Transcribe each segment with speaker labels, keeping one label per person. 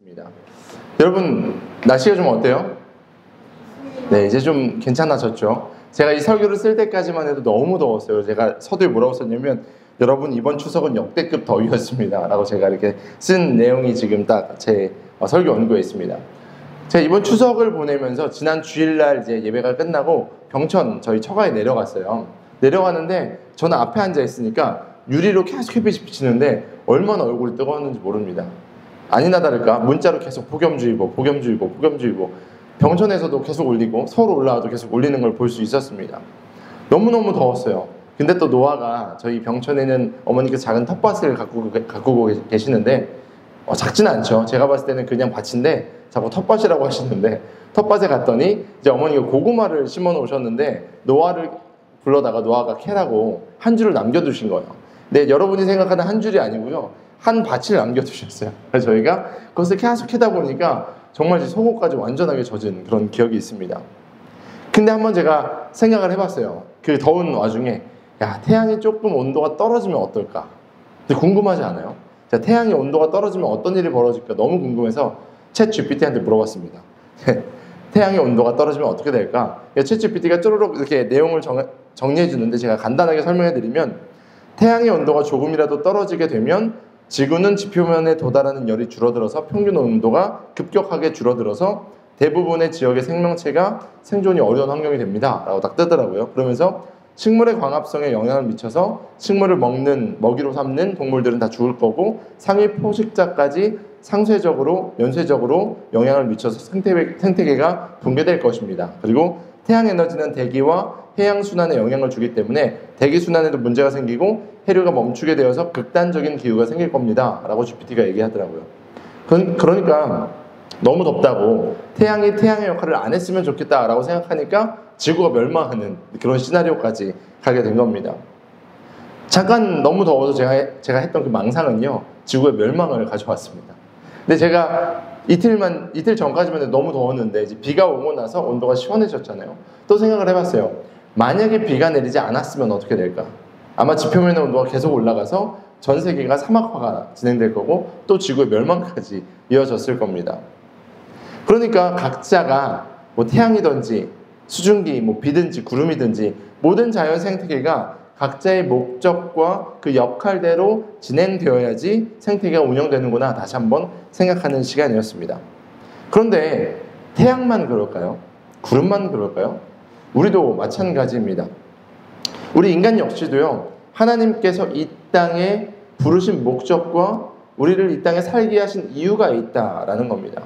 Speaker 1: 입니다. 여러분 날씨가 좀 어때요? 네, 이제 좀 괜찮아졌죠. 제가 이 설교를 쓸 때까지만 해도 너무 더웠어요. 제가 서두에 뭐라고 썼냐면 여러분 이번 추석은 역대급 더위였습니다 라고 제가 이렇게 쓴 내용이 지금 딱 제 설교 원고에 있습니다. 제가 이번 추석을 보내면서 지난 주일날 이제 예배가 끝나고 병천 저희 처가에 내려갔어요. 내려가는데 저는 앞에 앉아 있으니까 유리로 계속 햇빛이 비치는데 얼마나 얼굴이 뜨거웠는지 모릅니다. 아니나 다를까 문자로 계속 폭염주의보, 폭염주의보, 폭염주의보, 병천에서도 계속 올리고 서울 올라와도 계속 올리는 걸 볼 수 있었습니다. 너무너무 더웠어요. 근데 또 노아가 저희 병천에는 어머니께서 작은 텃밭을 가꾸고 계시는데 작지는 않죠. 제가 봤을 때는 그냥 밭인데 자꾸 텃밭이라고 하시는데 텃밭에 갔더니 이제 어머니가 고구마를 심어 놓으셨는데 노아를 불러다가 노아가 캐라고 한 줄을 남겨두신 거예요. 근데 여러분이 생각하는 한 줄이 아니고요, 한 밭을 남겨두셨어요. 그래서 저희가 그것을 계속 캐다 보니까 정말 속옷까지 완전하게 젖은 그런 기억이 있습니다. 근데 한번 제가 생각을 해봤어요. 그 더운 와중에 야, 태양이 조금 온도가 떨어지면 어떨까? 근데 궁금하지 않아요? 자, 태양의 온도가 떨어지면 어떤 일이 벌어질까 너무 궁금해서 챗 GPT한테 물어봤습니다. 태양의 온도가 떨어지면 어떻게 될까? 챗 GPT가 쪼르륵 이렇게 내용을 정리해 주는데 제가 간단하게 설명해 드리면, 태양의 온도가 조금이라도 떨어지게 되면 지구는 지표면에 도달하는 열이 줄어들어서 평균 온도가 급격하게 줄어들어서 대부분의 지역의 생명체가 생존이 어려운 환경이 됩니다 라고 딱 뜨더라고요. 그러면서 식물의 광합성에 영향을 미쳐서 식물을 먹이로 삼는 동물들은 다 죽을 거고 상위 포식자까지 상쇄적으로 연쇄적으로 영향을 미쳐서 생태계가 붕괴될 것입니다. 그리고 태양 에너지는 대기와 해양 순환에 영향을 주기 때문에 대기 순환에도 문제가 생기고 해류가 멈추게 되어서 극단적인 기후가 생길 겁니다 라고 GPT가 얘기하더라고요. 그러니까 너무 덥다고 태양이 태양의 역할을 안 했으면 좋겠다 라고 생각하니까 지구가 멸망하는 그런 시나리오까지 가게 된 겁니다. 잠깐 너무 더워서 제가 했던 그 망상은요, 지구의 멸망을 가져왔습니다. 근데 제가 이틀 전까지만 해도 너무 더웠는데 이제 비가 오고 나서 온도가 시원해졌잖아요. 또 생각을 해봤어요. 만약에 비가 내리지 않았으면 어떻게 될까? 아마 지표면의 온도가 계속 올라가서 전 세계가 사막화가 진행될 거고 또 지구의 멸망까지 이어졌을 겁니다. 그러니까 각자가 뭐 태양이든지 수증기, 뭐 비든지 구름이든지 모든 자연 생태계가 각자의 목적과 그 역할대로 진행되어야지 생태계가 운영되는구나 다시 한번 생각하는 시간이었습니다. 그런데 태양만 그럴까요? 구름만 그럴까요? 우리도 마찬가지입니다. 우리 인간 역시도요, 하나님께서 이 땅에 부르신 목적과 우리를 이 땅에 살게 하신 이유가 있다라는 겁니다.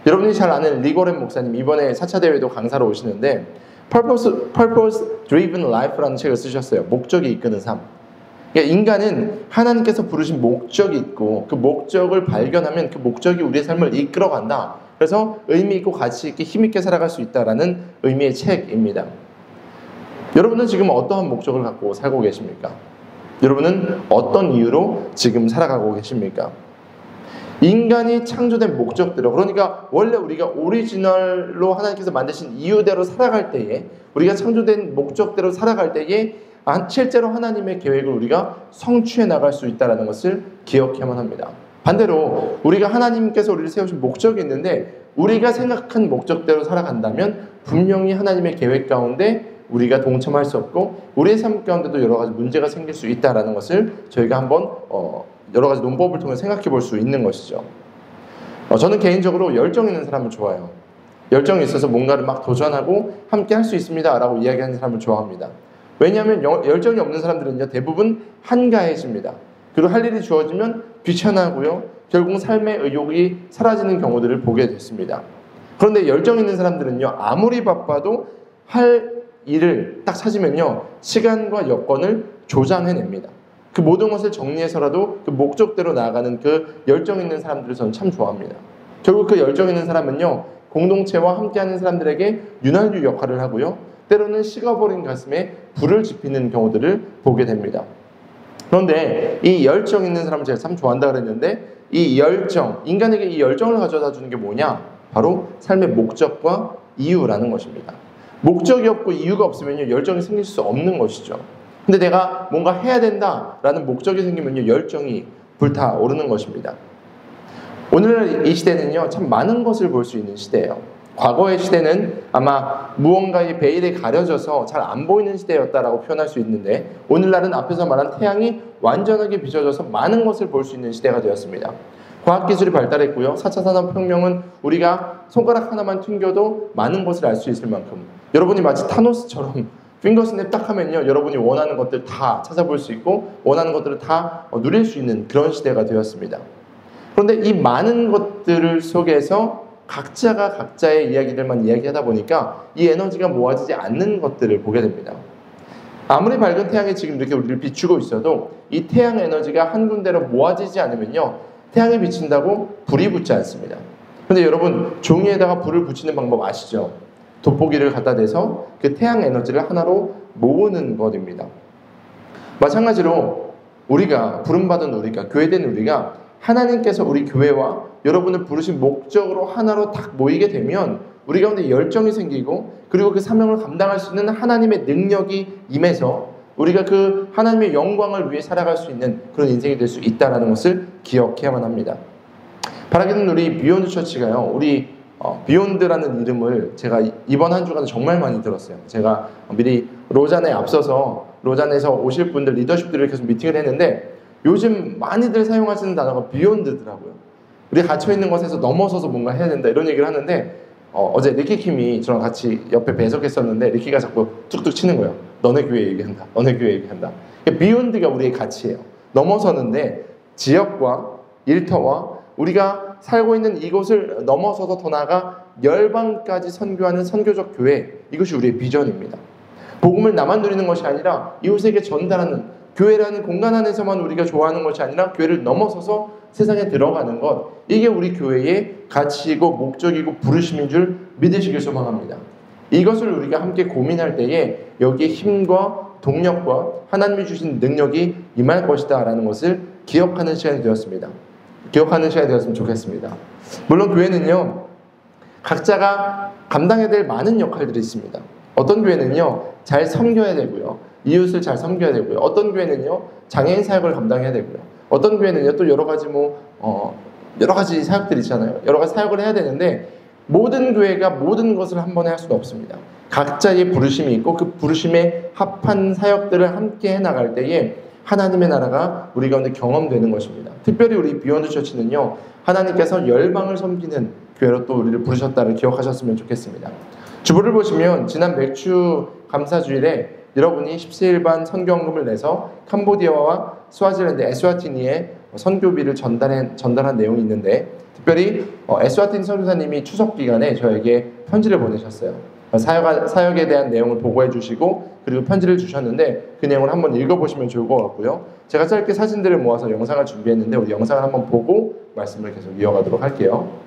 Speaker 1: 여러분이 잘 아는 리고렌 목사님 이번에 4차 대회도 강사로 오시는데 Purpose Driven Life라는 책을 쓰셨어요. 목적이 이끄는 삶. 그러니까 인간은 하나님께서 부르신 목적이 있고 그 목적을 발견하면 그 목적이 우리의 삶을 이끌어간다. 그래서 의미 있고 가치 있게 힘 있게 살아갈 수 있다라는 의미의 책입니다. 여러분은 지금 어떠한 목적을 갖고 살고 계십니까? 여러분은 어떤 이유로 지금 살아가고 계십니까? 인간이 창조된 목적대로, 그러니까 원래 우리가 오리지널로 하나님께서 만드신 이유대로 살아갈 때에, 우리가 창조된 목적대로 살아갈 때에 실제로 하나님의 계획을 우리가 성취해 나갈 수 있다는 것을 기억해야만 합니다. 반대로 우리가 하나님께서 우리를 세우신 목적이 있는데 우리가 생각한 목적대로 살아간다면 분명히 하나님의 계획 가운데 우리가 동참할 수 없고 우리의 삶 가운데도 여러 가지 문제가 생길 수 있다는 것을 저희가 한번 여러 가지 논법을 통해 생각해 볼 수 있는 것이죠. 저는 개인적으로 열정 있는 사람을 좋아해요. 열정이 있어서 뭔가를 막 도전하고 함께 할 수 있습니다 라고 이야기하는 사람을 좋아합니다. 왜냐하면 열정이 없는 사람들은요, 대부분 한가해집니다. 그리고 할 일이 주어지면 귀찮아하고요, 결국 삶의 의욕이 사라지는 경우들을 보게 됐습니다. 그런데 열정 있는 사람들은요, 아무리 바빠도 할 일을 딱 찾으면요, 시간과 여건을 조장해냅니다. 그 모든 것을 정리해서라도 그 목적대로 나아가는 그 열정 있는 사람들을 저는 참 좋아합니다. 결국 그 열정 있는 사람은요, 공동체와 함께하는 사람들에게 윤활유 역할을 하고요, 때로는 식어버린 가슴에 불을 지피는 경우들을 보게 됩니다. 그런데 이 열정 있는 사람을 제가 참 좋아한다 그랬는데, 이 열정, 인간에게 이 열정을 가져다 주는 게 뭐냐? 바로 삶의 목적과 이유라는 것입니다. 목적이 없고 이유가 없으면요, 열정이 생길 수 없는 것이죠. 근데 내가 뭔가 해야 된다라는 목적이 생기면요, 열정이 불타오르는 것입니다. 오늘날 이 시대는요, 참 많은 것을 볼 수 있는 시대예요. 과거의 시대는 아마 무언가의 베일에 가려져서 잘 안 보이는 시대였다라고 표현할 수 있는데, 오늘날은 앞에서 말한 태양이 완전하게 비춰져서 많은 것을 볼 수 있는 시대가 되었습니다. 과학기술이 발달했고요. 4차 산업혁명은 우리가 손가락 하나만 튕겨도 많은 것을 알 수 있을 만큼, 여러분이 마치 타노스처럼 핑거스냅 딱 하면요, 여러분이 원하는 것들 다 찾아볼 수 있고 원하는 것들을 다 누릴 수 있는 그런 시대가 되었습니다. 그런데 이 많은 것들 속에서 각자가 각자의 이야기들만 이야기하다 보니까 이 에너지가 모아지지 않는 것들을 보게 됩니다. 아무리 밝은 태양이 지금 이렇게 우리를 비추고 있어도 이 태양 에너지가 한 군데로 모아지지 않으면요, 태양이 비친다고 불이 붙지 않습니다. 근데 여러분, 종이에다가 불을 붙이는 방법 아시죠? 돋보기를 갖다 대서 그 태양 에너지를 하나로 모으는 것입니다. 마찬가지로 우리가, 부름받은 우리가, 교회된 우리가 하나님께서 우리 교회와 여러분을 부르신 목적으로 하나로 딱 모이게 되면 우리 가운데 열정이 생기고, 그리고 그 사명을 감당할 수 있는 하나님의 능력이 임해서 우리가 그 하나님의 영광을 위해 살아갈 수 있는 그런 인생이 될 수 있다는 것을 기억해야만 합니다. 바라기는 우리 비욘드 처치가요, 우리 비욘드라는 이름을 제가 이번 한 주간 정말 많이 들었어요. 제가 미리 로잔에 앞서서 로잔에서 오실 분들, 리더십들을 계속 미팅을 했는데 요즘 많이들 사용하시는 단어가 비욘드더라고요. 우리 갇혀있는 것에서 넘어서서 뭔가 해야 된다, 이런 얘기를 하는데 어제 리키 킴이 저랑 같이 옆에 배석했었는데 리키가 자꾸 툭툭 치는 거예요. 너네 교회 얘기한다, 너네 교회 얘기한다. 비욘드가 우리의 가치예요. 넘어서는데 지역과 일터와 우리가 살고 있는 이곳을 넘어서서 더 나아가 열방까지 선교하는 선교적 교회, 이것이 우리의 비전입니다. 복음을 나만 누리는 것이 아니라 이웃에게 전달하는, 교회라는 공간 안에서만 우리가 좋아하는 것이 아니라 교회를 넘어서서 세상에 들어가는 것, 이게 우리 교회의 가치이고 목적이고 부르심인 줄 믿으시길 소망합니다. 이것을 우리가 함께 고민할 때에 여기에 힘과 동력과 하나님이 주신 능력이 임할 것이다 라는 것을 기억하는 시간이 되었습니다. 기억하는 시간이 되었으면 좋겠습니다. 물론 교회는요, 각자가 감당해야 될 많은 역할들이 있습니다. 어떤 교회는요, 잘 섬겨야 되고요, 이웃을 잘 섬겨야 되고요, 어떤 교회는요, 장애인 사역을 감당해야 되고요, 어떤 교회는요, 또 여러 가지 여러 가지 사역들이 있잖아요. 여러 가지 사역을 해야 되는데 모든 교회가 모든 것을 한 번에 할 수는 없습니다. 각자의 부르심이 있고 그 부르심에 합한 사역들을 함께 해나갈 때에 하나님의 나라가 우리 가운데 경험되는 것입니다. 특별히 우리 비욘드 처치는요, 하나님께서 열방을 섬기는 교회로 또 우리를 부르셨다를 기억하셨으면 좋겠습니다. 주보를 보시면 지난 맥주 감사주일에 여러분이 10세일반 선교헌금을 내서 캄보디아와 스와질랜드 에스와티니에 선교비를 전달한 내용이 있는데, 특별히 에스와티니 선교사님이 추석 기간에 저에게 편지를 보내셨어요. 사역에 대한 내용을 보고해 주시고 그리고 편지를 주셨는데 그 내용을 한번 읽어보시면 좋을 것 같고요. 제가 짧게 사진들을 모아서 영상을 준비했는데 우리 영상을 한번 보고 말씀을 계속 이어가도록 할게요.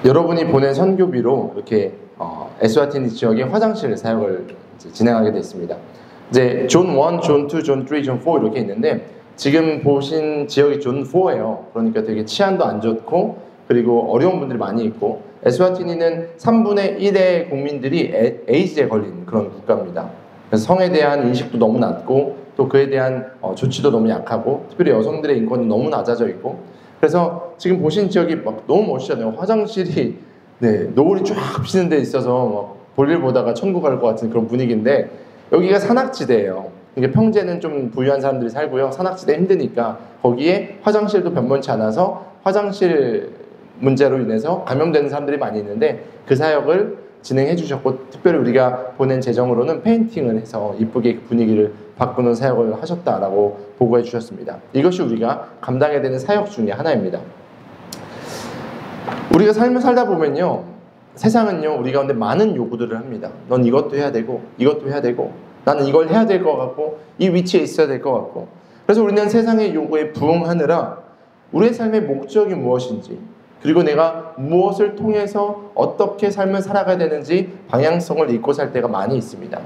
Speaker 1: 여러분이 보낸 선교비로 이렇게 에스와티니 지역의 화장실 사역을 진행하게 됐습니다. 이제 존 1, 존 2, 존 3, 존 4 이렇게 있는데 지금 보신 지역이 존 4예요. 그러니까 되게 치안도 안 좋고 그리고 어려운 분들이 많이 있고, 에스와티니는 3분의 1의 국민들이 에이즈에 걸린 그런 국가입니다. 그래서 성에 대한 인식도 너무 낮고 또 그에 대한 조치도 너무 약하고 특별히 여성들의 인권이 너무 낮아져 있고, 그래서 지금 보신 지역이 막 너무 멋있잖아요. 화장실이 네, 노을이 쫙 비치는 데 있어서 막 볼일 보다가 천국 갈 것 같은 그런 분위기인데 여기가 산악지대예요. 이게 평지에는 좀 부유한 사람들이 살고요. 산악지대 힘드니까 거기에 화장실도 변변치 않아서 화장실 문제로 인해서 감염되는 사람들이 많이 있는데 그 사역을 진행해 주셨고 특별히 우리가 보낸 재정으로는 페인팅을 해서 이쁘게 분위기를 바꾸는 사역을 하셨다라고 보고해 주셨습니다. 이것이 우리가 감당해야 되는 사역 중에 하나입니다. 우리가 삶을 살다 보면요, 세상은요 우리 가운데 많은 요구들을 합니다. 넌 이것도 해야 되고 이것도 해야 되고 나는 이걸 해야 될 것 같고 이 위치에 있어야 될 것 같고, 그래서 우리는 세상의 요구에 부응하느라 우리의 삶의 목적이 무엇인지, 그리고 내가 무엇을 통해서 어떻게 삶을 살아가야 되는지 방향성을 잃고 살 때가 많이 있습니다.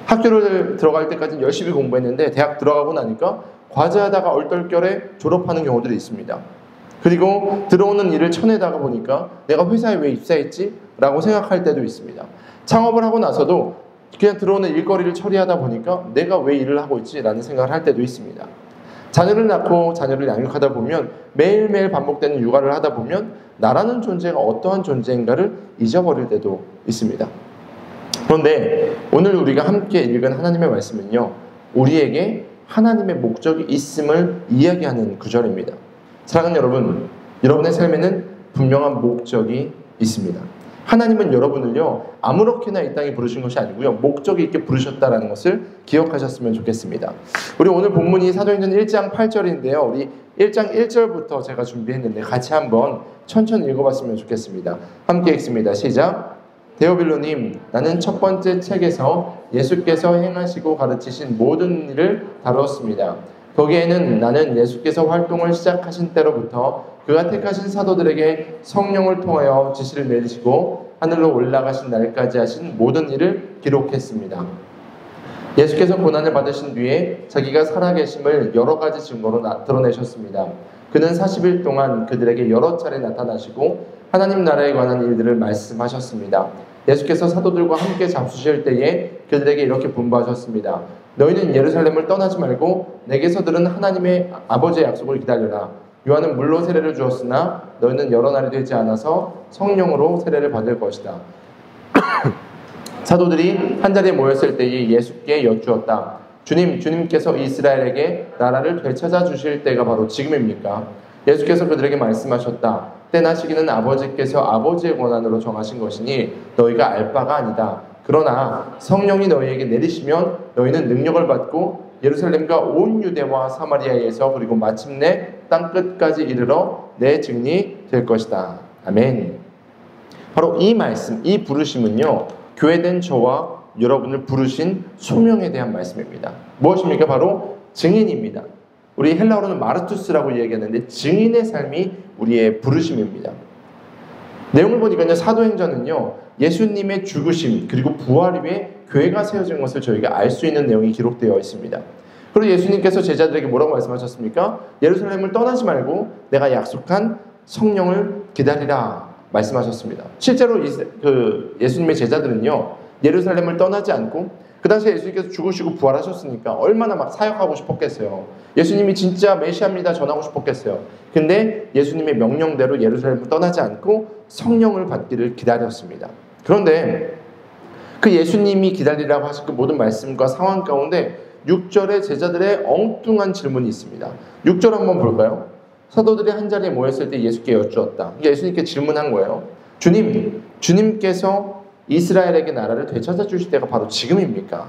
Speaker 1: 학교를 들어갈 때까지는 열심히 공부했는데 대학 들어가고 나니까 과제하다가 얼떨결에 졸업하는 경우들이 있습니다. 그리고 들어오는 일을 쳐내다가 보니까 내가 회사에 왜 입사했지? 라고 생각할 때도 있습니다. 창업을 하고 나서도 그냥 들어오는 일거리를 처리하다 보니까 내가 왜 일을 하고 있지? 라는 생각을 할 때도 있습니다. 자녀를 낳고 자녀를 양육하다 보면 매일매일 반복되는 육아를 하다 보면 나라는 존재가 어떠한 존재인가를 잊어버릴 때도 있습니다. 그런데 오늘 우리가 함께 읽은 하나님의 말씀은요, 우리에게 하나님의 목적이 있음을 이야기하는 구절입니다. 사랑하는 여러분, 여러분의 삶에는 분명한 목적이 있습니다. 하나님은 여러분을요 아무렇게나 이 땅에 부르신 것이 아니고요 목적이 있게 부르셨다는 것을 기억하셨으면 좋겠습니다. 우리 오늘 본문이 사도행전 1장 8절인데요 우리 1장 1절부터 제가 준비했는데 같이 한번 천천히 읽어봤으면 좋겠습니다. 함께 읽습니다. 시작. 데오빌로님, 나는 첫 번째 책에서 예수께서 행하시고 가르치신 모든 일을 다루었습니다. 거기에는 나는 예수께서 활동을 시작하신 때로부터 그가 택하신 사도들에게 성령을 통하여 지시를 내리시고 하늘로 올라가신 날까지 하신 모든 일을 기록했습니다. 예수께서 고난을 받으신 뒤에 자기가 살아계심을 여러 가지 증거로 드러내셨습니다. 그는 40일 동안 그들에게 여러 차례 나타나시고 하나님 나라에 관한 일들을 말씀하셨습니다. 예수께서 사도들과 함께 잡수실 때에 그들에게 이렇게 분부하셨습니다. 너희는 예루살렘을 떠나지 말고 내게서 들은 하나님의 아버지의 약속을 기다려라. 요한은 물로 세례를 주었으나 너희는 여러 날이 되지 않아서 성령으로 세례를 받을 것이다. 사도들이 한자리에 모였을 때에 예수께 여쭈었다. 주님께서 이스라엘에게 나라를 되찾아 주실 때가 바로 지금입니까? 예수께서 그들에게 말씀하셨다. 때나 시기는 아버지께서 아버지의 권한으로 정하신 것이니 너희가 알 바가 아니다. 그러나 성령이 너희에게 내리시면 너희는 능력을 받고 예루살렘과 온 유대와 사마리아에서 그리고 마침내 땅끝까지 이르러 내 증인이 될 것이다. 아멘. 바로 이 말씀, 이 부르심은요 교회된 저와 여러분을 부르신 소명에 대한 말씀입니다. 무엇입니까? 바로 증인입니다. 우리 헬라어로는 마르투스라고 얘기하는데 증인의 삶이 우리의 부르심입니다. 내용을 보니까요 사도행전은요 예수님의 죽으심 그리고 부활 후에 교회가 세워진 것을 저희가 알 수 있는 내용이 기록되어 있습니다. 그리고 예수님께서 제자들에게 뭐라고 말씀하셨습니까? 예루살렘을 떠나지 말고 내가 약속한 성령을 기다리라 말씀하셨습니다. 실제로 예수님의 제자들은요 예루살렘을 떠나지 않고 그 당시에 예수님께서 죽으시고 부활하셨으니까 얼마나 막 사역하고 싶었겠어요. 예수님이 진짜 메시아입니다 전하고 싶었겠어요. 근데 예수님의 명령대로 예루살렘을 떠나지 않고 성령을 받기를 기다렸습니다. 그런데 그 예수님이 기다리라고 하신 그 모든 말씀과 상황 가운데 6절에 제자들의 엉뚱한 질문이 있습니다. 6절 한번 볼까요? 사도들이 한자리에 모였을 때 예수께 여쭈었다. 예수님께 질문한 거예요. 주님께서 이스라엘에게 나라를 되찾아 주실 때가 바로 지금입니까?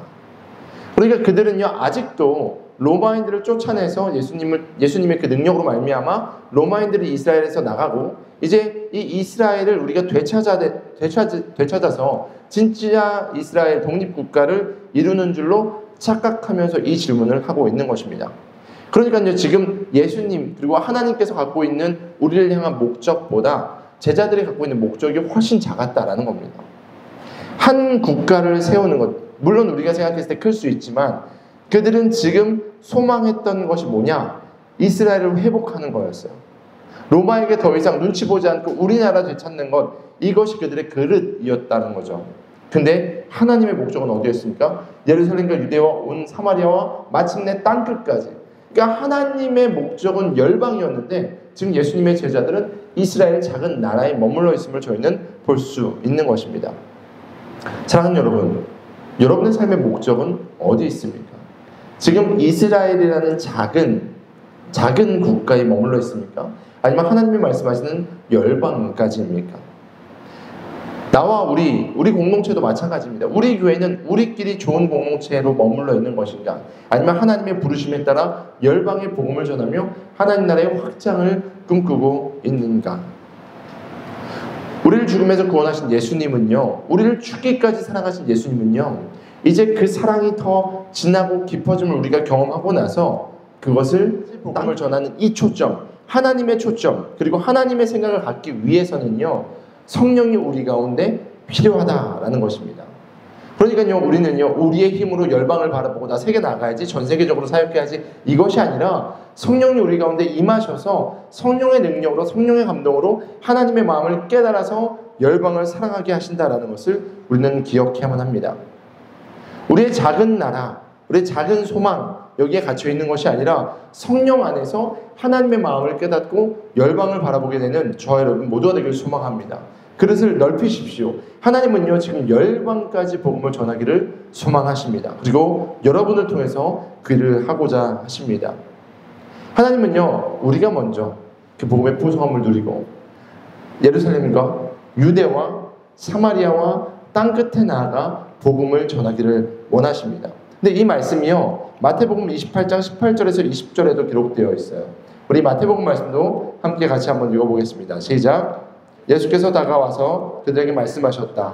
Speaker 1: 그러니까 그들은요 아직도 로마인들을 쫓아내서 예수님의 그 능력으로 말미암아 로마인들이 이스라엘에서 나가고 이제 이 이스라엘을 우리가 되찾아서 진짜 이스라엘 독립국가를 이루는 줄로 착각하면서 이 질문을 하고 있는 것입니다. 그러니까요 지금 예수님 그리고 하나님께서 갖고 있는 우리를 향한 목적보다 제자들이 갖고 있는 목적이 훨씬 작았다라는 겁니다. 한 국가를 세우는 것, 물론 우리가 생각했을 때 클 수 있지만 그들은 지금 소망했던 것이 뭐냐? 이스라엘을 회복하는 거였어요. 로마에게 더 이상 눈치 보지 않고 우리나라 되찾는 것, 이것이 그들의 그릇이었다는 거죠. 근데 하나님의 목적은 어디였습니까? 예루살렘과 유대와 온 사마리아와 마침내 땅끝까지. 그러니까 하나님의 목적은 열방이었는데 지금 예수님의 제자들은 이스라엘 작은 나라에 머물러 있음을 저희는 볼 수 있는 것입니다. 사랑하는 여러분, 여러분의 삶의 목적은 어디 있습니까? 지금 이스라엘이라는 작은 국가에 머물러 있습니까? 아니면 하나님이 말씀하시는 열방까지입니까? 나와 우리 공동체도 마찬가지입니다. 우리 교회는 우리끼리 좋은 공동체로 머물러 있는 것인가? 아니면 하나님의 부르심에 따라 열방의 복음을 전하며 하나님 나라의 확장을 꿈꾸고 있는가? 우리를 죽음에서 구원하신 예수님은요, 우리를 죽기까지 사랑하신 예수님은요, 이제 그 사랑이 더 진하고 깊어짐을 우리가 경험하고 나서 그것을 복음을 전하는 이 초점, 하나님의 초점, 그리고 하나님의 생각을 갖기 위해서는요, 성령이 우리 가운데 필요하다라는 것입니다. 그러니까요, 우리는요, 우리의 힘으로 열방을 바라보고 나 세계 나가야지, 전 세계적으로 사역해야지, 이것이 아니라 성령이 우리 가운데 임하셔서 성령의 능력으로, 성령의 감동으로 하나님의 마음을 깨달아서 열방을 사랑하게 하신다라는 것을 우리는 기억해야만 합니다. 우리의 작은 나라, 우리의 작은 소망, 여기에 갇혀 있는 것이 아니라 성령 안에서 하나님의 마음을 깨닫고 열방을 바라보게 되는 저와 여러분 모두가 되길 소망합니다. 그릇을 넓히십시오. 하나님은요, 지금 열방까지 복음을 전하기를 소망하십니다. 그리고 여러분을 통해서 그 일을 하고자 하십니다. 하나님은요, 우리가 먼저 그 복음의 풍성함을 누리고 예루살렘과 유대와 사마리아와 땅끝에 나아가 복음을 전하기를 원하십니다. 근데 이 말씀이요, 마태복음 28장 18절에서 20절에도 기록되어 있어요. 우리 마태복음 말씀도 함께 같이 한번 읽어보겠습니다. 시작. 예수께서 다가와서 그들에게 말씀하셨다.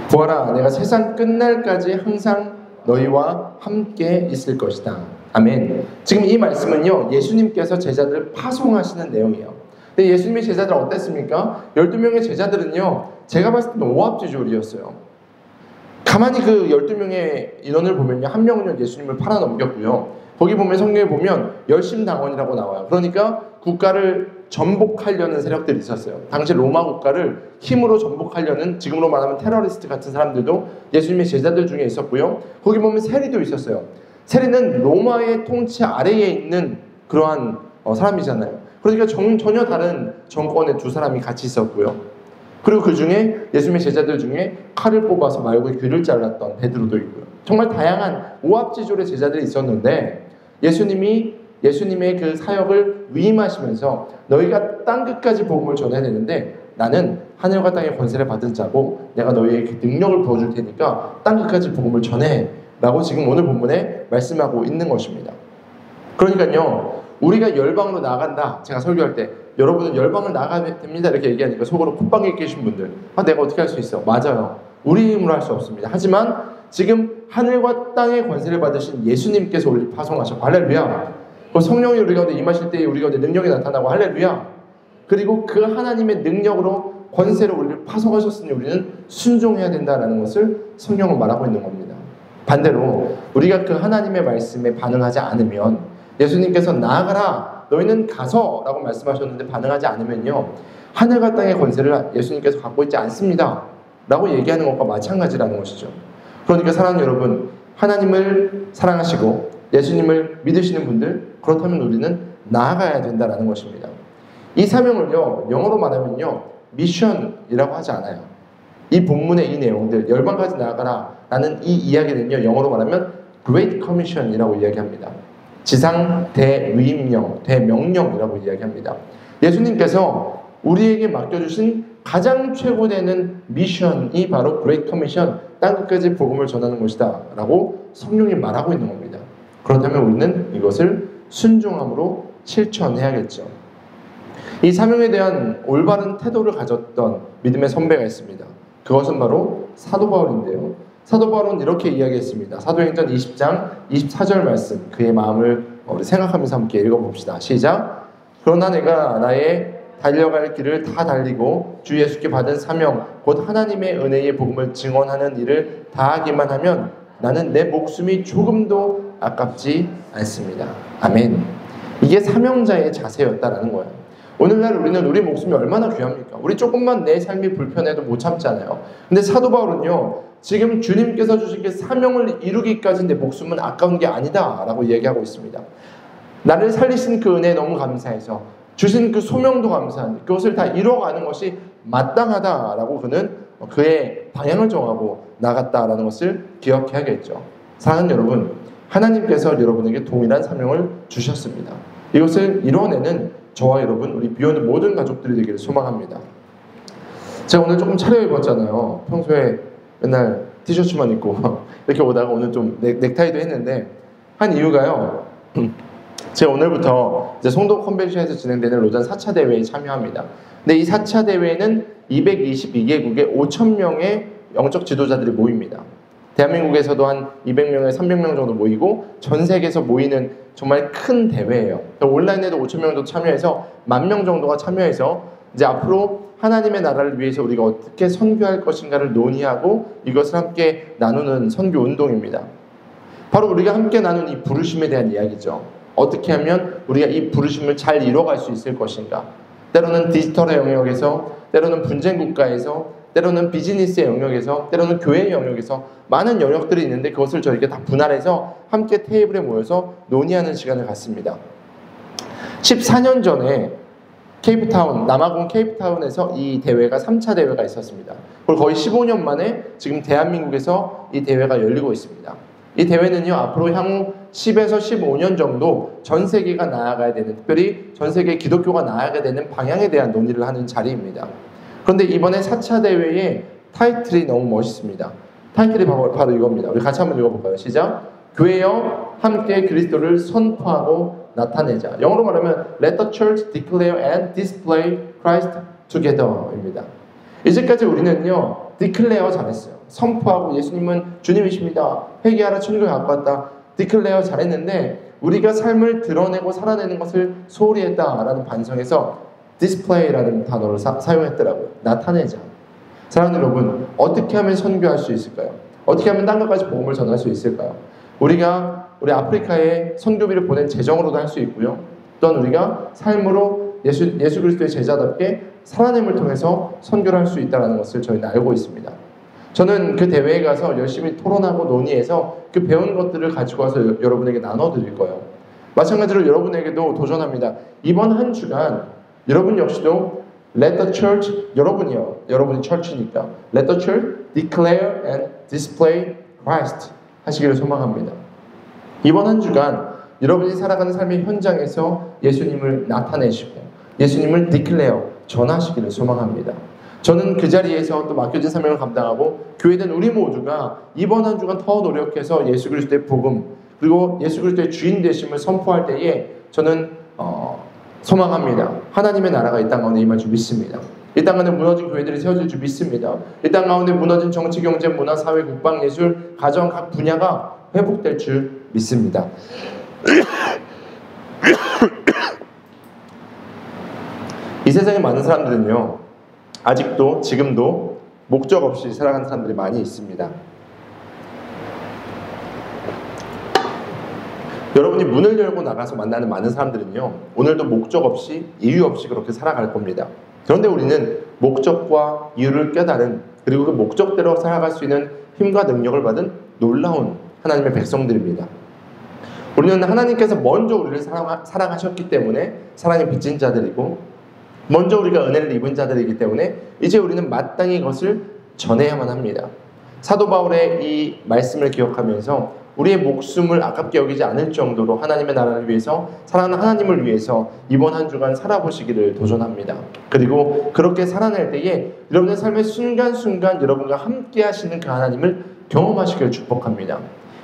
Speaker 1: 보아라, 내가 세상 끝날까지 항상 너희와 함께 있을 것이다. 아멘. 지금 이 말씀은요, 예수님께서 제자들을 파송하시는 내용이에요. 근데 예수님의 제자들 어땠습니까? 12명의 제자들은요, 제가 봤을 때는 오합지졸이었어요. 가만히 그 12명의 인원을 보면요, 한 명은 예수님을 팔아넘겼고요. 거기 보면 성경에 보면 열심당원이라고 나와요. 그러니까 국가를 전복하려는 세력들이 있었어요. 당시 로마 국가를 힘으로 전복하려는, 지금으로 말하면 테러리스트 같은 사람들도 예수님의 제자들 중에 있었고요. 거기 보면 세리도 있었어요. 세리는 로마의 통치 아래에 있는 그러한 사람이잖아요. 그러니까 전혀 다른 정권의 두 사람이 같이 있었고요. 그리고 그 중에 예수님의 제자들 중에 칼을 뽑아서 말고의 귀를 잘랐던 베드로도 있고요. 정말 다양한 오합지졸의 제자들이 있었는데 예수님의 그 사역을 위임하시면서 너희가 땅끝까지 복음을 전해야 되는데 나는 하늘과 땅의 권세를 받은 자고 내가 너희에게 능력을 부어줄 테니까 땅끝까지 복음을 전해 라고 지금 오늘 본문에 말씀하고 있는 것입니다. 그러니까요, 우리가 열방으로 나간다. 제가 설교할 때 여러분은 열방을 나가야 됩니다 이렇게 얘기하니까 속으로 콧방에 계신 분들, 내가 어떻게 할 수 있어? 맞아요. 우리 힘으로 할 수 없습니다. 하지만 지금 하늘과 땅의 권세를 받으신 예수님께서 우리를 파송하셨고, 할렐루야. 성령이 우리 가운데 임하실 때에 우리 가운데 능력이 나타나고, 할렐루야. 그리고 그 하나님의 능력으로 권세로 우리를 파송하셨으니 우리는 순종해야 된다는 것을 성경은 말하고 있는 겁니다. 반대로 우리가 그 하나님의 말씀에 반응하지 않으면, 예수님께서 나아가라 너희는 가서 라고 말씀하셨는데 반응하지 않으면요, 하늘과 땅의 권세를 예수님께서 갖고 있지 않습니다 라고 얘기하는 것과 마찬가지라는 것이죠. 그러니까 사랑하는 여러분, 하나님을 사랑하시고 예수님을 믿으시는 분들, 그렇다면 우리는 나아가야 된다는 것입니다. 이 사명을요, 영어로 말하면요, 미션이라고 하지 않아요. 이 본문의 이 내용들, 열방까지 나아가라 라는 이 이야기는요, 영어로 말하면 Great Commission이라고 이야기합니다. 지상 대위임령, 대명령이라고 이야기합니다. 예수님께서 우리에게 맡겨주신 가장 최고되는 미션이 바로 Great Commission, 땅끝까지 복음을 전하는 것이다 라고 성령이 말하고 있는 겁니다. 그렇다면 우리는 이것을 순종함으로 실천해야겠죠. 이 사명에 대한 올바른 태도를 가졌던 믿음의 선배가 있습니다. 그것은 바로 사도 바울인데요. 사도 바울은 이렇게 이야기했습니다. 사도행전 20장 24절 말씀, 그의 마음을 우리 생각하면서 함께 읽어봅시다. 시작. 그러나 내가 나의 달려갈 길을 다 달리고 주 예수께 받은 사명, 곧 하나님의 은혜의 복음을 증언하는 일을 다하기만 하면 나는 내 목숨이 조금도 아깝지 않습니다. 아멘. 이게 사명자의 자세였다라는 거예요. 오늘날 우리는 우리 목숨이 얼마나 귀합니까? 우리 조금만 내 삶이 불편해도 못 참잖아요. 근데 사도 바울은요, 지금 주님께서 주신 그 사명을 이루기까지 내 목숨은 아까운 게 아니다 라고 얘기하고 있습니다. 나를 살리신 그 은혜에 너무 감사해서 주신 그 소명도 감사한데 그것을 다 이뤄가는 것이 마땅하다라고 그는 그의 방향을 정하고 나갔다라는 것을 기억해야겠죠. 사랑하는 여러분, 하나님께서 여러분에게 동일한 사명을 주셨습니다. 이것을 이뤄내는 저와 여러분, 우리 비욘드 모든 가족들이 되기를 소망합니다. 제가 오늘 조금 차려입었잖아요. 평소에 맨날 티셔츠만 입고 이렇게 오다가 오늘 좀 넥타이도 했는데, 한 이유가요, 제가 오늘부터 이제 송도 컨벤션에서 진행되는 로잔 4차 대회에 참여합니다. 근데 이 4차 대회는 222개국에 5,000명의 영적 지도자들이 모입니다. 대한민국에서도 한 200명에 300명 정도 모이고 전 세계에서 모이는 정말 큰 대회예요. 온라인에도 5,000명 정도 참여해서 10,000명 정도가 참여해서 이제 앞으로 하나님의 나라를 위해서 우리가 어떻게 선교할 것인가를 논의하고 이것을 함께 나누는 선교 운동입니다. 바로 우리가 함께 나눈 이 부르심에 대한 이야기죠. 어떻게 하면 우리가 이 부르심을 잘 이뤄갈 수 있을 것인가. 때로는 디지털의 영역에서, 때로는 분쟁 국가에서, 때로는 비즈니스의 영역에서, 때로는 교회의 영역에서 많은 영역들이 있는데 그것을 저희가 다 분할해서 함께 테이블에 모여서 논의하는 시간을 갖습니다. 14년 전에 케이프타운, 남아공 케이프타운에서 이 대회가 3차 대회가 있었습니다. 그리고 거의 15년 만에 지금 대한민국에서 이 대회가 열리고 있습니다. 이 대회는요, 앞으로 향후 10에서 15년 정도 전 세계가 나아가야 되는, 특별히 전 세계 기독교가 나아가야 되는 방향에 대한 논의를 하는 자리입니다. 그런데 이번에 4차 대회의 타이틀이 너무 멋있습니다. 타이틀이 바로 이겁니다. 우리 같이 한번 읽어볼까요? 시작! 교회여 함께 그리스도를 선포하고 나타내자. 영어로 말하면 Let the church declare and display Christ together 입니다. 이제까지 우리는요, declare 잘했어요. 선포하고 예수님은 주님이십니다. 회개하라 천국에 갖고 왔다. declare 잘했는데 우리가 삶을 드러내고 살아내는 것을 소홀히 했다라는 반성에서 display라는 단어를 사용했더라고요. 나타내자. 사랑하는 여러분, 어떻게 하면 선교할 수 있을까요? 어떻게 하면 딴 것까지 복음을 전할 수 있을까요? 우리가 우리 아프리카에 선교비를 보낸 재정으로도 할 수 있고요. 또한 우리가 삶으로 예수 그리스도의 제자답게 살아냄을 통해서 선교를 할 수 있다는 것을 저희는 알고 있습니다. 저는 그 대회에 가서 열심히 토론하고 논의해서 그 배운 것들을 가지고 와서 여러분에게 나눠드릴 거예요. 마찬가지로 여러분에게도 도전합니다. 이번 한 주간 여러분 역시도 Let the church, 여러분이요. 여러분이 church니까 Let the church declare and display Christ 하시기를 소망합니다. 이번 한 주간 여러분이 살아가는 삶의 현장에서 예수님을 나타내시고 예수님을 declare, 전하시기를 소망합니다. 저는 그 자리에서 또 맡겨진 사명을 감당하고 교회된 우리 모두가 이번 한 주간 더 노력해서 예수 그리스도의 복음 그리고 예수 그리스도의 주인 되심을 선포할 때에 저는 소망합니다. 하나님의 나라가 이 땅 가운데 임할 줄 믿습니다. 이 땅 가운데 무너진 교회들이 세워질 줄 믿습니다. 이 땅 가운데 무너진 정치, 경제, 문화, 사회, 국방, 예술, 가정 각 분야가 회복될 줄 믿습니다. 이 세상에 많은 사람들은요, 아직도 지금도 목적 없이 살아가는 사람들이 많이 있습니다. 여러분이 문을 열고 나가서 만나는 많은 사람들은요, 오늘도 목적 없이 이유 없이 그렇게 살아갈 겁니다. 그런데 우리는 목적과 이유를 깨달은, 그리고 그 목적대로 살아갈 수 있는 힘과 능력을 받은 놀라운 하나님의 백성들입니다. 우리는 하나님께서 먼저 우리를 사랑하셨기 때문에 사랑에 빚진 자들이고, 먼저 우리가 은혜를 입은 자들이기 때문에 이제 우리는 마땅히 그것을 전해야만 합니다. 사도 바울의 이 말씀을 기억하면서 우리의 목숨을 아깝게 여기지 않을 정도로 하나님의 나라를 위해서, 사랑하는 하나님을 위해서 이번 한 주간 살아보시기를 도전합니다. 그리고 그렇게 살아낼 때에 여러분의 삶의 순간순간 여러분과 함께 하시는 그 하나님을 경험하시기를 축복합니다.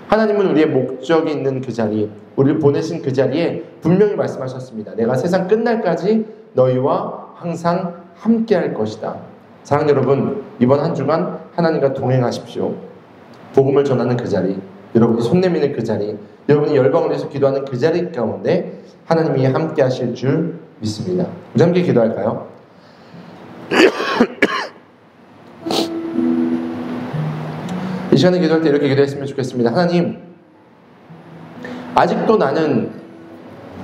Speaker 1: 하나님은 우리의 목적이 있는 그 자리, 우리를 보내신 그 자리에 분명히 말씀하셨습니다. 내가 세상 끝날까지 너희와 항상 함께 할 것이다. 사랑하는 여러분, 이번 한 주간 하나님과 동행하십시오. 복음을 전하는 그 자리, 여러분이 손 내미는 그 자리, 여러분이 열방을 위해서 기도하는 그 자리 가운데 하나님이 함께 하실 줄 믿습니다. 우리 함께 기도할까요? 이 시간에 기도할 때 이렇게 기도했으면 좋겠습니다. 하나님, 아직도 나는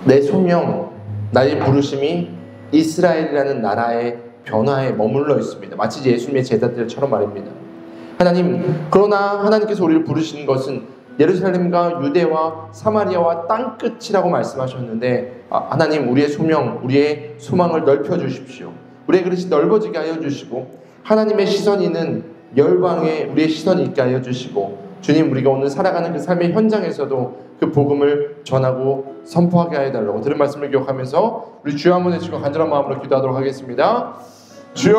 Speaker 1: 내 소명, 나의 부르심이 이스라엘이라는 나라의 변화에 머물러 있습니다. 마치 예수님의 제자들처럼 말입니다. 하나님, 그러나 하나님께서 우리를 부르시는 것은 예루살렘과 유대와 사마리아와 땅끝이라고 말씀하셨는데, 하나님, 우리의 소명, 우리의 소망을 넓혀주십시오. 우리의 그릇이 넓어지게 하여 주시고, 하나님의 시선이 있는 열방에 우리의 시선이 있게 하여 주시고, 주님, 우리가 오늘 살아가는 그 삶의 현장에서도 그 복음을 전하고 선포하게 하여 달라고 들은 말씀을 기억하면서 우리 주여 한번 외치고 간절한 마음으로 기도하도록 하겠습니다. 주여,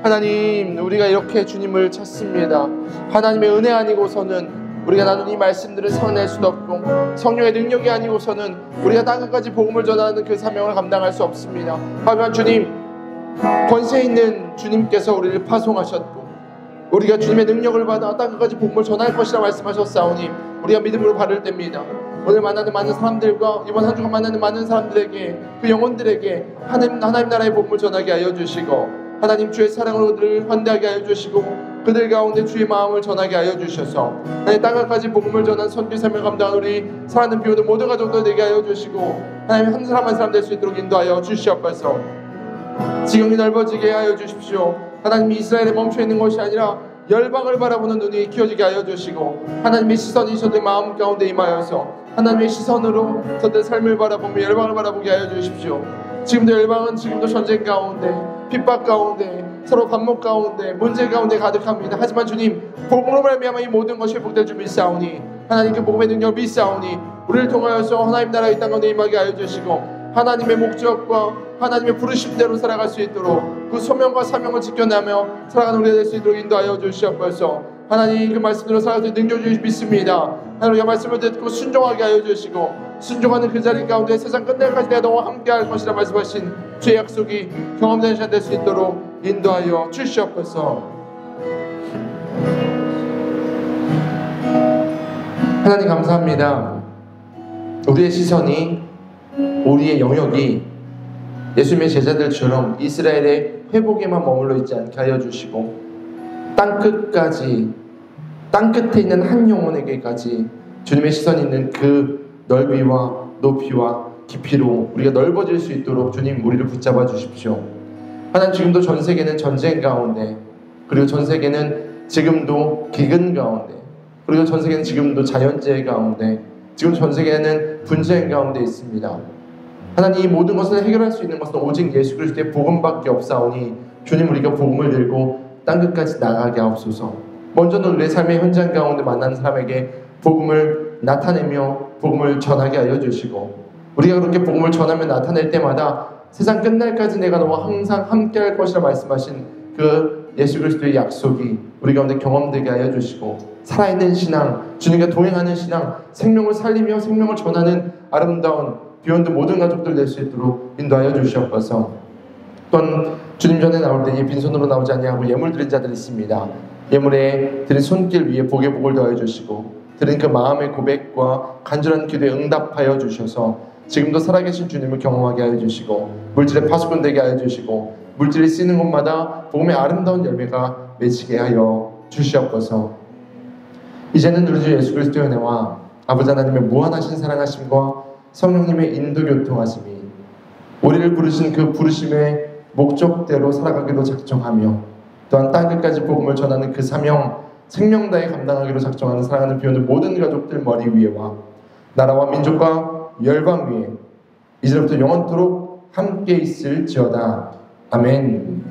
Speaker 1: 하나님, 우리가 이렇게 주님을 찾습니다. 하나님의 은혜 아니고서는 우리가 나눈 이 말씀들을 살아낼 수도 없고, 성령의 능력이 아니고서는 우리가 땅끝까지 복음을 전하는 그 사명을 감당할 수 없습니다. 하지만 주님, 권세 있는 주님께서 우리를 파송하셨고, 우리가 주님의 능력을 받아 땅끝까지 복음을 전할 것이라 말씀하셨사오니, 우리가 믿음으로 바를 때입니다. 오늘 만나는 많은 사람들과 이번 한 주간 만나는 많은 사람들에게, 그 영혼들에게 하나님 나라의 복음을 전하게 하여 주시고, 하나님 주의 사랑으로 그들을 환대하게 하여 주시고, 그들 가운데 주의 마음을 전하게 하여 주셔서 하나님 땅끝까지 복음을 전한 선교 사명을 감당한 우리 사랑하는 비오는 모든 가족들 되게 하여 주시고, 하나님 한 사람 한 사람 될 수 있도록 인도하여 주시옵소서. 지경이 넓어지게 하여 주십시오. 하나님이 이스라엘에 멈춰있는 것이 아니라 열방을 바라보는 눈이 키워지게 하여 주시고, 하나님의 시선이 저들 마음 가운데 임하여서 하나님의 시선으로 저들 삶을 바라보며 열방을 바라보게 하여 주십시오. 지금도 열방은 지금도 전쟁 가운데, 핍박 가운데, 서로 반목 가운데, 문제 가운데 가득합니다. 하지만 주님, 복음으로 말미암아 이 모든 것이 회복될 줄 믿사오니, 하나님 그 복음의 능력을 믿사오니 우리를 통하여서 하나님 나라의 땅 가운데 임하게 하여 주시고, 하나님의 목적과 하나님의 부르심대로 살아갈 수 있도록 그 소명과 사명을 지켜내며 살아가는 우리가 될 수 있도록 인도하여 주시옵소서. 하나님, 그 말씀대로 살아갈 수 있는 능력 주시 믿습니다. 하나님, 우리가 말씀을 듣고 순종하게 하여 주시고, 순종하는 그 자리 가운데 세상 끝날까지 내가 너와 함께할 것이라 말씀하신 주의 약속이 경험되는 시간 될 수 있도록 인도하여 주시옵소서. 하나님, 감사합니다. 우리의 시선이, 우리의 영역이 예수님의 제자들처럼 이스라엘의 회복에만 머물러 있지 않게 하여 주시고, 땅끝까지, 땅끝에 있는 한 영혼에게까지 주님의 시선이 있는 그 넓이와 높이와 깊이로 우리가 넓어질 수 있도록 주님, 우리를 붙잡아 주십시오. 하나님, 지금도 전 세계는 전쟁 가운데, 그리고 전 세계는 지금도 기근 가운데, 그리고 전 세계는 지금도 자연재해 가운데, 지금 전 세계는 분쟁 가운데 있습니다. 하나님, 이 모든 것을 해결할 수 있는 것은 오직 예수 그리스도의 복음밖에 없사오니, 주님, 우리가 복음을 들고 땅끝까지 나가게 하옵소서. 먼저는 우리의 삶의 현장 가운데 만나는 사람에게 복음을 나타내며 복음을 전하게 하여 주시고, 우리가 그렇게 복음을 전하며 나타낼 때마다 세상 끝날까지 내가 너와 항상 함께할 것이라 말씀하신 그 예수 그리스도의 약속이 우리 가운데 경험되게 하여 주시고, 살아있는 신앙, 주님과 동행하는 신앙, 생명을 살리며 생명을 전하는 아름다운 비욘드 모든 가족들 될 수 있도록 인도하여 주시옵소서. 또한 주님 전에 나올 때 빈손으로 나오지 아니하고 예물 드린 자들이 있습니다. 예물에 드린 손길 위에 복의 복을 더해 주시고, 드린 그 마음의 고백과 간절한 기도에 응답하여 주셔서 지금도 살아계신 주님을 경험하게 하여 주시고, 물질의 파수꾼 되게 하여 주시고, 물질이 쓰이는 곳마다 복음의 아름다운 열매가 맺히게 하여 주시옵소서. 이제는 우리 주 예수 그리스도의 은혜와 아버지 하나님의 무한하신 사랑하심과 성령님의 인도 교통하심이 우리를 부르신 그 부르심의 목적대로 살아가기로 작정하며, 또한 땅끝까지 복음을 전하는 그 사명 생명 다해 감당하기로 작정하는 사랑하는 비오는 모든 가족들 머리 위에와 나라와 민족과 열방 위에 이제부터 영원토록 함께 있을지어다. 아멘.